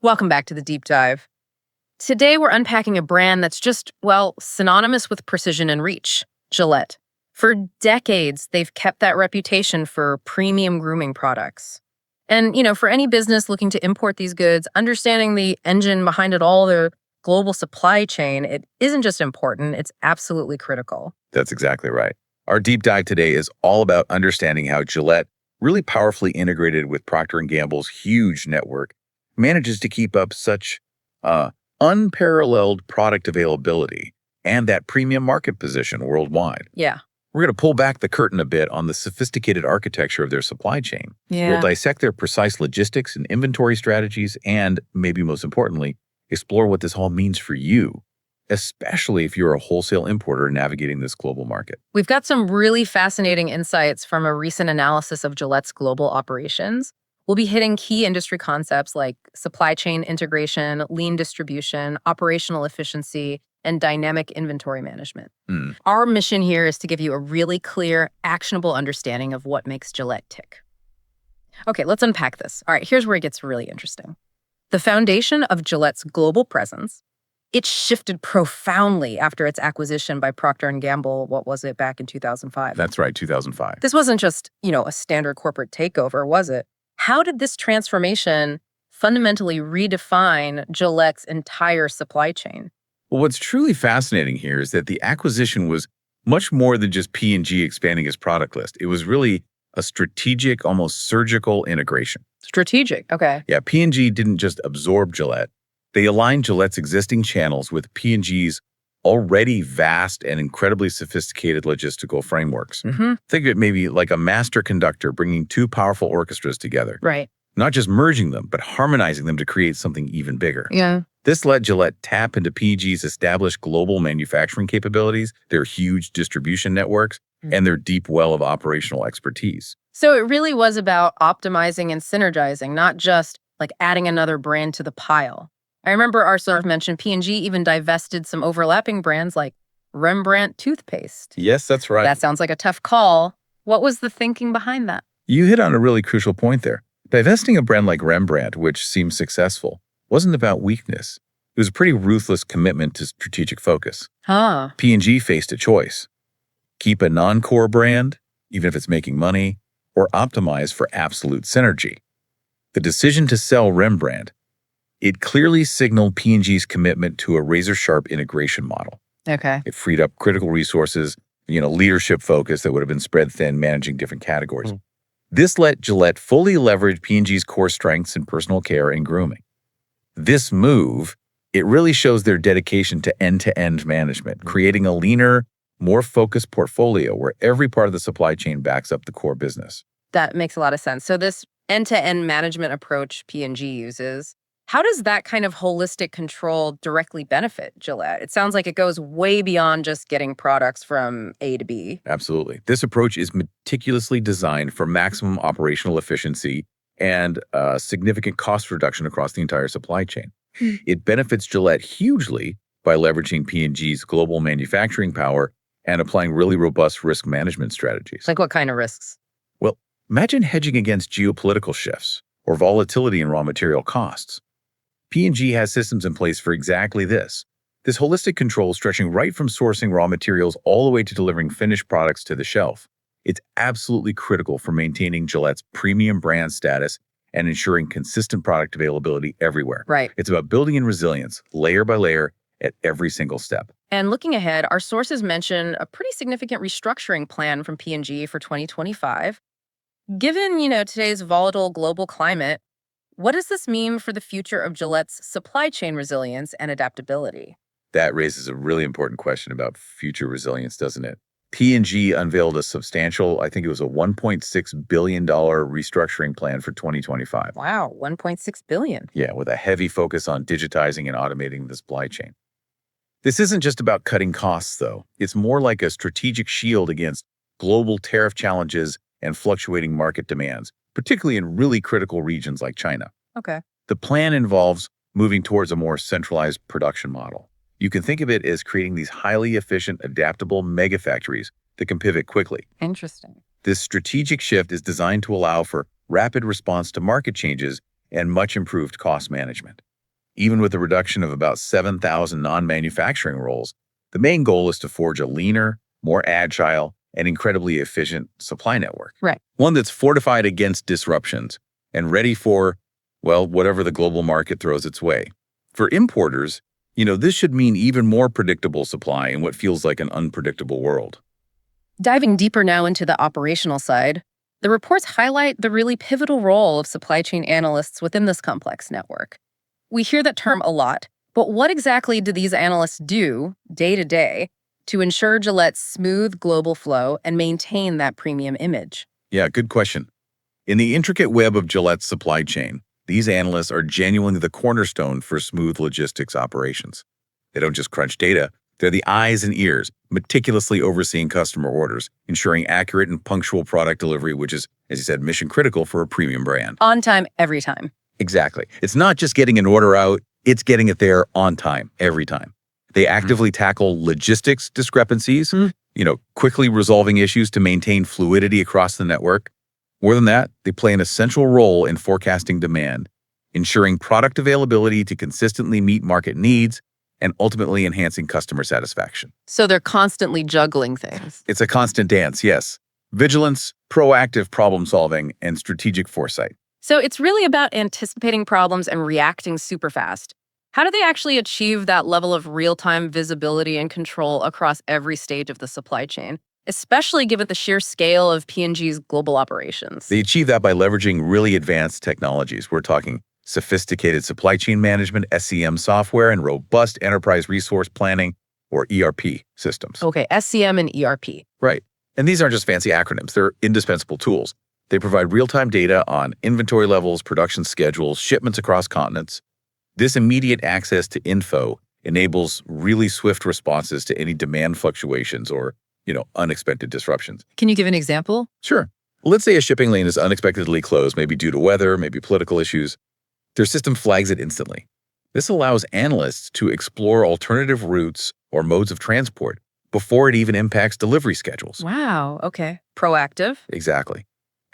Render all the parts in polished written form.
Welcome back to the deep dive. Today, we're unpacking a brand that's just, well, synonymous with precision and reach, Gillette. For decades, they've kept that reputation for premium grooming products. And, for any business looking to import these goods, understanding the engine behind it all, the global supply chain, it isn't just important, it's absolutely critical. That's exactly right. Our deep dive today is all about understanding how Gillette, really powerfully integrated with Procter & Gamble's huge network, manages to keep up such unparalleled product availability and that premium market position worldwide. Yeah. We're going to pull back the curtain a bit on the sophisticated architecture of their supply chain. Yeah. We'll dissect their precise logistics and inventory strategies and, maybe most importantly, explore what this all means for you, especially if you're a wholesale importer navigating this global market. We've got some really fascinating insights from a recent analysis of Gillette's global operations. We'll be hitting key industry concepts like supply chain integration, lean distribution, operational efficiency, and dynamic inventory management. Our mission here is to give you a really clear, actionable understanding of what makes Gillette tick. Okay, let's unpack this. All right, here's where it gets really interesting. The foundation of Gillette's global presence, it shifted profoundly after its acquisition by Procter & Gamble, what was it, back in 2005? That's right, 2005. This wasn't just, a standard corporate takeover, was it? How did this transformation fundamentally redefine Gillette's entire supply chain? Well, what's truly fascinating here is that the acquisition was much more than just P&G expanding its product list. It was really a strategic, almost surgical integration. Strategic, okay. Yeah, P&G didn't just absorb Gillette. They aligned Gillette's existing channels with P&G's already vast and incredibly sophisticated logistical frameworks. Think of it maybe like a master conductor bringing two powerful orchestras together. Right. Not just merging them, but harmonizing them to create something even bigger. Yeah. This let Gillette tap into P&G's established global manufacturing capabilities, their huge distribution networks, and their deep well of operational expertise. So it really was about optimizing and synergizing, not just like adding another brand to the pile. I remember our source mentioned P&G even divested some overlapping brands like Rembrandt toothpaste. Yes, that's right. That sounds like a tough call. What was the thinking behind that? You hit on a really crucial point there. Divesting a brand like Rembrandt, which seemed successful, wasn't about weakness. It was a pretty ruthless commitment to strategic focus. P&G faced a choice. Keep a non-core brand, even if it's making money, or optimize for absolute synergy. The decision to sell Rembrandt, it clearly signaled P&G's commitment to a razor-sharp integration model. Okay. It freed up critical resources, leadership focus that would have been spread thin, managing different categories. This let Gillette fully leverage P&G's core strengths in personal care and grooming. This move, it really shows their dedication to end-to-end management, creating a leaner, more focused portfolio where every part of the supply chain backs up the core business. That makes a lot of sense. So this end-to-end management approach P&G uses, how does that kind of holistic control directly benefit Gillette? It sounds like it goes way beyond just getting products from A to B. Absolutely. This approach is meticulously designed for maximum operational efficiency and significant cost reduction across the entire supply chain. It benefits Gillette hugely by leveraging P&G's global manufacturing power and applying really robust risk management strategies. Like what kind of risks? Well, imagine hedging against geopolitical shifts or volatility in raw material costs. P&G has systems in place for exactly this. This holistic control stretching right from sourcing raw materials all the way to delivering finished products to the shelf. It's absolutely critical for maintaining Gillette's premium brand status and ensuring consistent product availability everywhere. Right. It's about building in resilience, layer by layer, at every single step. And looking ahead, our sources mention a pretty significant restructuring plan from P&G for 2025. Given, today's volatile global climate, what does this mean for the future of Gillette's supply chain resilience and adaptability? That raises a really important question about future resilience, doesn't it? P&G unveiled a substantial, I think it was a $1.6 billion restructuring plan for 2025. Wow, $1.6 billion. Yeah, with a heavy focus on digitizing and automating the supply chain. This isn't just about cutting costs, though. It's more like a strategic shield against global tariff challenges and fluctuating market demands, particularly in really critical regions like China. Okay. The plan involves moving towards a more centralized production model. You can think of it as creating these highly efficient, adaptable mega factories that can pivot quickly. Interesting. This strategic shift is designed to allow for rapid response to market changes and much improved cost management. Even with a reduction of about 7,000 non-manufacturing roles, the main goal is to forge a leaner, more agile, and incredibly efficient supply network. Right. One that's fortified against disruptions and ready for, well, whatever the global market throws its way. For importers, this should mean even more predictable supply in what feels like an unpredictable world. Diving deeper now into the operational side, the reports highlight the really pivotal role of supply chain analysts within this complex network. We hear that term a lot, but what exactly do these analysts do day to day to ensure Gillette's smooth global flow and maintain that premium image? Yeah, good question. In the intricate web of Gillette's supply chain, these analysts are genuinely the cornerstone for smooth logistics operations. They don't just crunch data, they're the eyes and ears, meticulously overseeing customer orders, ensuring accurate and punctual product delivery, which is, as you said, mission critical for a premium brand. On time, every time. Exactly. It's not just getting an order out, it's getting it there on time, every time. They actively tackle logistics discrepancies, quickly resolving issues to maintain fluidity across the network. More than that, they play an essential role in forecasting demand, ensuring product availability to consistently meet market needs, and ultimately enhancing customer satisfaction. So they're constantly juggling things. It's a constant dance, yes. Vigilance, proactive problem solving, and strategic foresight. So it's really about anticipating problems and reacting super fast. How do they actually achieve that level of real-time visibility and control across every stage of the supply chain, especially given the sheer scale of P&G's global operations? They achieve that by leveraging really advanced technologies. We're talking sophisticated supply chain management, SCM software, and robust enterprise resource planning, or ERP systems. Okay, SCM and ERP. Right. And these aren't just fancy acronyms. They're indispensable tools. They provide real-time data on inventory levels, production schedules, shipments across continents. This immediate access to info enables really swift responses to any demand fluctuations or, unexpected disruptions. Can you give an example? Sure. Let's say a shipping lane is unexpectedly closed, maybe due to weather, maybe political issues. Their system flags it instantly. This allows analysts to explore alternative routes or modes of transport before it even impacts delivery schedules. Wow, okay. Proactive. Exactly.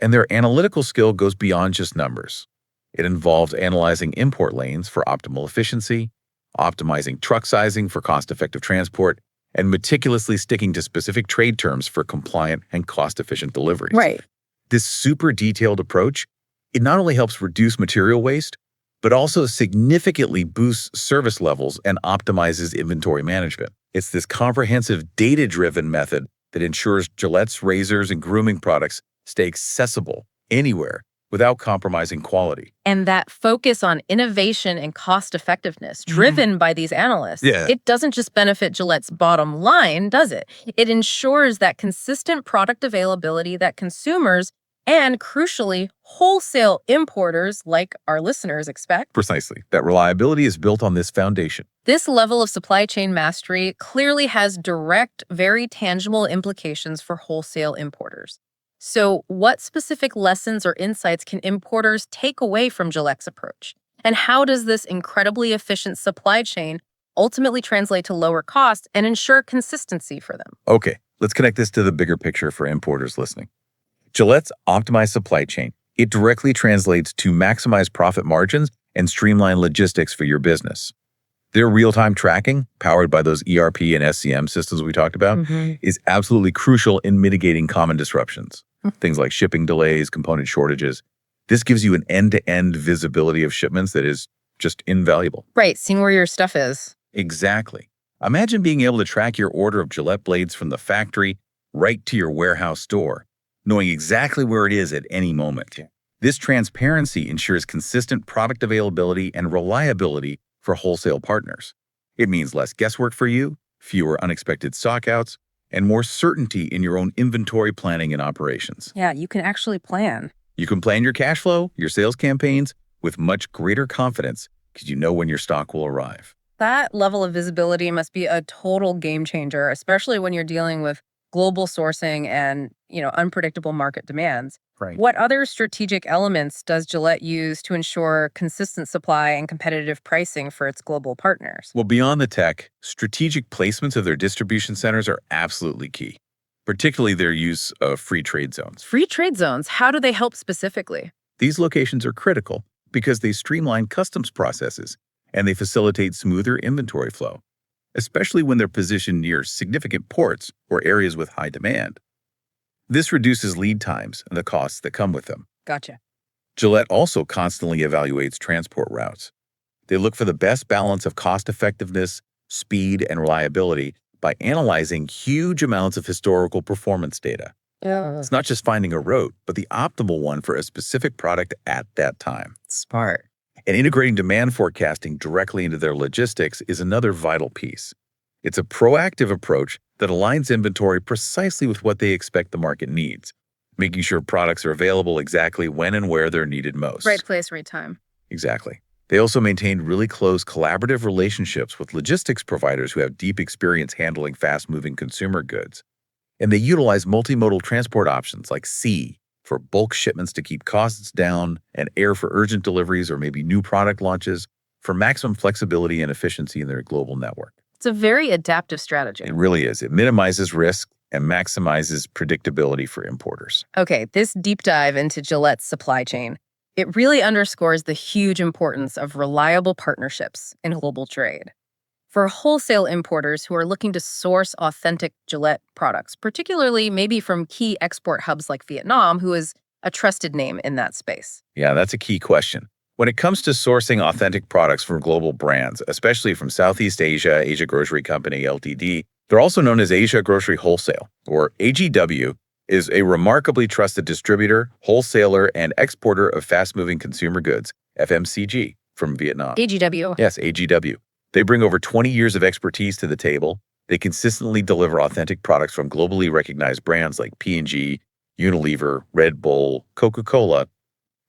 And their analytical skill goes beyond just numbers. It involves analyzing import lanes for optimal efficiency, optimizing truck sizing for cost-effective transport, and meticulously sticking to specific trade terms for compliant and cost-efficient deliveries. Right. This super detailed approach, it not only helps reduce material waste, but also significantly boosts service levels and optimizes inventory management. It's this comprehensive data-driven method that ensures Gillette's razors and grooming products stay accessible anywhere without compromising quality. And that focus on innovation and cost effectiveness driven by these analysts, it doesn't just benefit Gillette's bottom line, does it? It ensures that consistent product availability that consumers and, crucially, wholesale importers like our listeners expect. Precisely. That reliability is built on this foundation. This level of supply chain mastery clearly has direct, very tangible implications for wholesale importers. So what specific lessons or insights can importers take away from Gillette's approach? And how does this incredibly efficient supply chain ultimately translate to lower costs and ensure consistency for them? Okay, let's connect this to the bigger picture for importers listening. Gillette's optimized supply chain, it directly translates to maximize profit margins and streamline logistics for your business. Their real-time tracking, powered by those ERP and SCM systems we talked about, is absolutely crucial in mitigating common disruptions. Things like shipping delays, component shortages. This gives you an end-to-end visibility of shipments that is just invaluable. Right, seeing where your stuff is. Exactly. Imagine being able to track your order of Gillette blades from the factory right to your warehouse store, knowing exactly where it is at any moment. This transparency ensures consistent product availability and reliability for wholesale partners. It means less guesswork for you, fewer unexpected stockouts, and more certainty in your own inventory planning and operations. Yeah, you can actually plan. You can plan your cash flow, your sales campaigns, with much greater confidence because you know when your stock will arrive. That level of visibility must be a total game changer, especially when you're dealing with global sourcing and, unpredictable market demands. Right. What other strategic elements does Gillette use to ensure consistent supply and competitive pricing for its global partners? Well, beyond the tech, strategic placements of their distribution centers are absolutely key, particularly their use of free trade zones. Free trade zones, how do they help specifically? These locations are critical because they streamline customs processes and they facilitate smoother inventory flow, especially when they're positioned near significant ports or areas with high demand. This reduces lead times and the costs that come with them. Gotcha. Gillette also constantly evaluates transport routes. They look for the best balance of cost-effectiveness, speed, and reliability by analyzing huge amounts of historical performance data. It's not just finding a route, but the optimal one for a specific product at that time. Smart. And integrating demand forecasting directly into their logistics is another vital piece. It's a proactive approach that aligns inventory precisely with what they expect the market needs, making sure products are available exactly when and where they're needed most. Right place, right time. Exactly. They also maintain really close collaborative relationships with logistics providers who have deep experience handling fast-moving consumer goods. And they utilize multimodal transport options like sea for bulk shipments to keep costs down, and air for urgent deliveries or maybe new product launches for maximum flexibility and efficiency in their global network. It's a very adaptive strategy. It really is. It minimizes risk and maximizes predictability for importers. Okay, this deep dive into Gillette's supply chain, it really underscores the huge importance of reliable partnerships in global trade. For wholesale importers who are looking to source authentic Gillette products, particularly maybe from key export hubs like Vietnam, who is a trusted name in that space. Yeah, that's a key question. When it comes to sourcing authentic products from global brands, especially from Southeast Asia, Asia Grocery Company, Ltd., they're also known as Asia Grocery Wholesale, or AGW, is a remarkably trusted distributor, wholesaler, and exporter of fast-moving consumer goods, FMCG, from Vietnam. AGW. Yes, AGW. They bring over 20 years of expertise to the table. They consistently deliver authentic products from globally recognized brands like P&G, Unilever, Red Bull, Coca-Cola,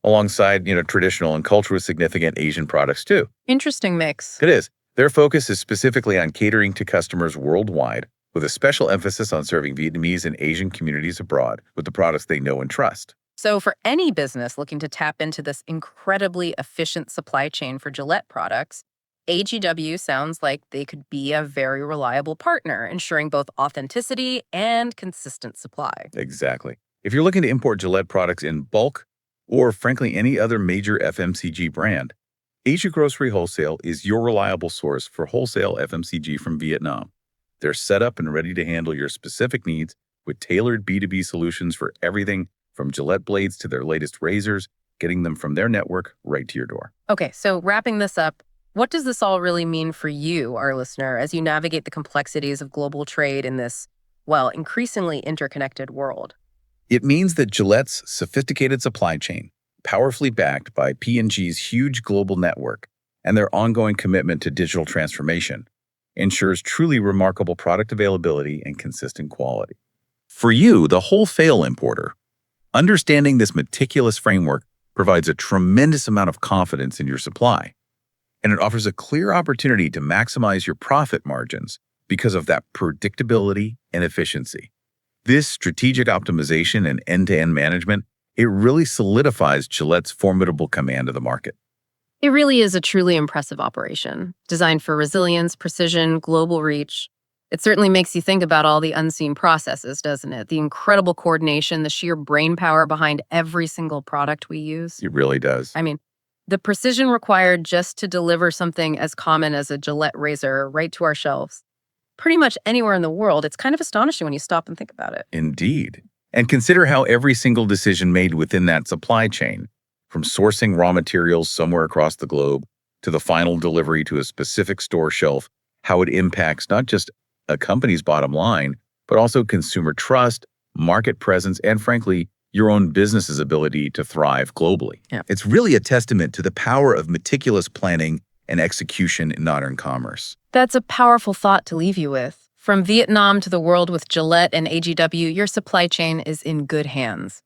alongside, traditional and culturally significant Asian products too. Interesting mix. It is. Their focus is specifically on catering to customers worldwide, with a special emphasis on serving Vietnamese and Asian communities abroad with the products they know and trust. So for any business looking to tap into this incredibly efficient supply chain for Gillette products, AGW sounds like they could be a very reliable partner, ensuring both authenticity and consistent supply. Exactly. If you're looking to import Gillette products in bulk, or frankly any other major FMCG brand, Asia Grocery Wholesale is your reliable source for wholesale FMCG from Vietnam. They're set up and ready to handle your specific needs with tailored B2B solutions for everything from Gillette blades to their latest razors, getting them from their network right to your door. Okay, so wrapping this up, what does this all really mean for you, our listener, as you navigate the complexities of global trade in this, increasingly interconnected world? It means that Gillette's sophisticated supply chain, powerfully backed by P&G's huge global network and their ongoing commitment to digital transformation, ensures truly remarkable product availability and consistent quality. For you, the wholesale importer, understanding this meticulous framework provides a tremendous amount of confidence in your supply, and it offers a clear opportunity to maximize your profit margins because of that predictability and efficiency. This strategic optimization and end-to-end management, it really solidifies Gillette's formidable command of the market. It really is a truly impressive operation, designed for resilience, precision, global reach. It certainly makes you think about all the unseen processes, doesn't it? The incredible coordination, the sheer brain power behind every single product we use. It really does. I mean, the precision required just to deliver something as common as a Gillette razor right to our shelves. Pretty much anywhere in the world, it's kind of astonishing when you stop and think about it. Indeed. And consider how every single decision made within that supply chain, from sourcing raw materials somewhere across the globe to the final delivery to a specific store shelf, how it impacts not just a company's bottom line, but also consumer trust, market presence, and frankly, your own business's ability to thrive globally. Yeah. It's really a testament to the power of meticulous planning and execution in modern commerce. That's a powerful thought to leave you with. From Vietnam to the world with Gillette and AGW, your supply chain is in good hands.